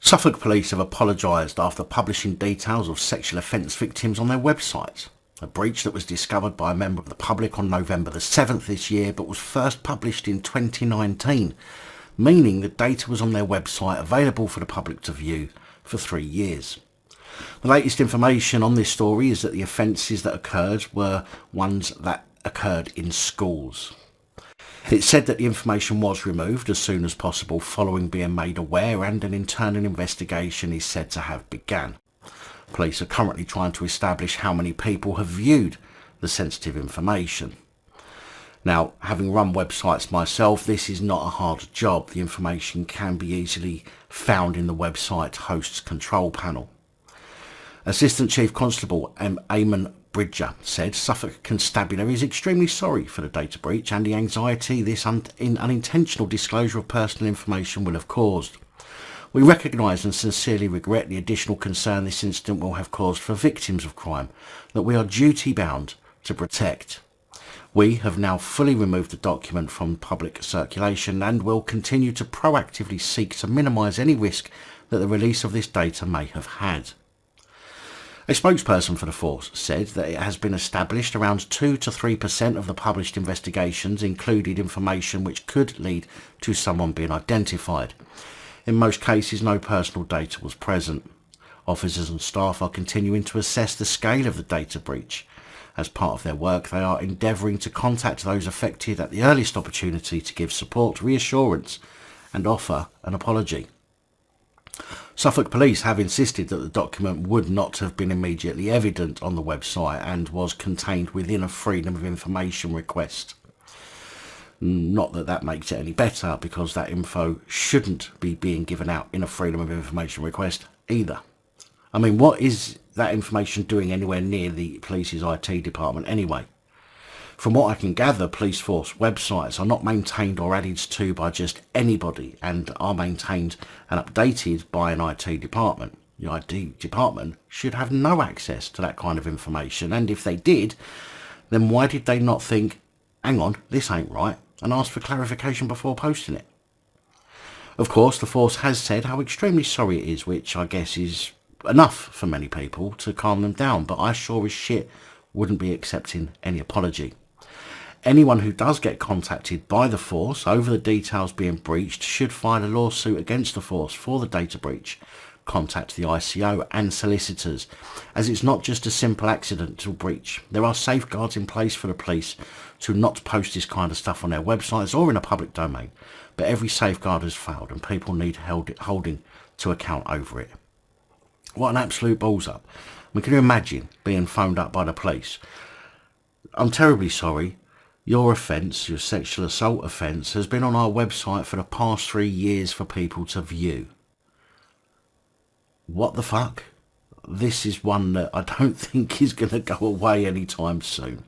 Suffolk Police have apologised after publishing details of sexual offence victims on their website. A breach that was discovered by a member of the public on November the 7th this year, but was first published in 2019, meaning the data was on their website available for the public to view for 3 years. The latest information on this story is that the offences that occurred were ones that occurred in schools. It said that the information was removed as soon as possible following being made aware, and an internal investigation is said to have begun. Police are currently trying to establish how many people have viewed the sensitive information. Now, having run websites myself, this is not a hard job. The information can be easily found in the website host's control panel. Assistant Chief Constable Eamon Bridger said Suffolk Constabulary is extremely sorry for the data breach and the anxiety this unintentional disclosure of personal information will have caused. We recognise and sincerely regret the additional concern this incident will have caused for victims of crime that we are duty bound to protect. We have now fully removed the document from public circulation and will continue to proactively seek to minimise any risk that the release of this data may have had. A spokesperson for the force said that it has been established around 2 to 3% of the published investigations included information which could lead to someone being identified. In most cases, no personal data was present. Officers and staff are continuing to assess the scale of the data breach. As part of their work, they are endeavouring to contact those affected at the earliest opportunity to give support, reassurance and offer an apology. Suffolk Police have insisted that the document would not have been immediately evident on the website and was contained within a Freedom of Information request. Not that that makes it any better, because that info shouldn't be being given out in a Freedom of Information request either. I mean, what is that information doing anywhere near the police's IT department anyway? From what I can gather, police force websites are not maintained or added to by just anybody and are maintained and updated by an IT department. The IT department should have no access to that kind of information, and if they did, then why did they not think, hang on, this ain't right, and ask for clarification before posting it? Of course, the force has said how extremely sorry it is, which I guess is enough for many people to calm them down, but I sure as shit wouldn't be accepting any apology. Anyone who does get contacted by the force over the details being breached should file a lawsuit against the force for the data breach. Contact the ICO and solicitors, as it's not just a simple accidental breach. There are safeguards in place for the police to not post this kind of stuff on their websites or in a public domain, but every safeguard has failed and people need holding to account over it. What an absolute balls up. I mean, can you imagine being phoned up by the police? I'm terribly sorry. Your offence, your sexual assault offence, has been on our website for the past 3 years for people to view. What the fuck? This is one that I don't think is going to go away anytime soon.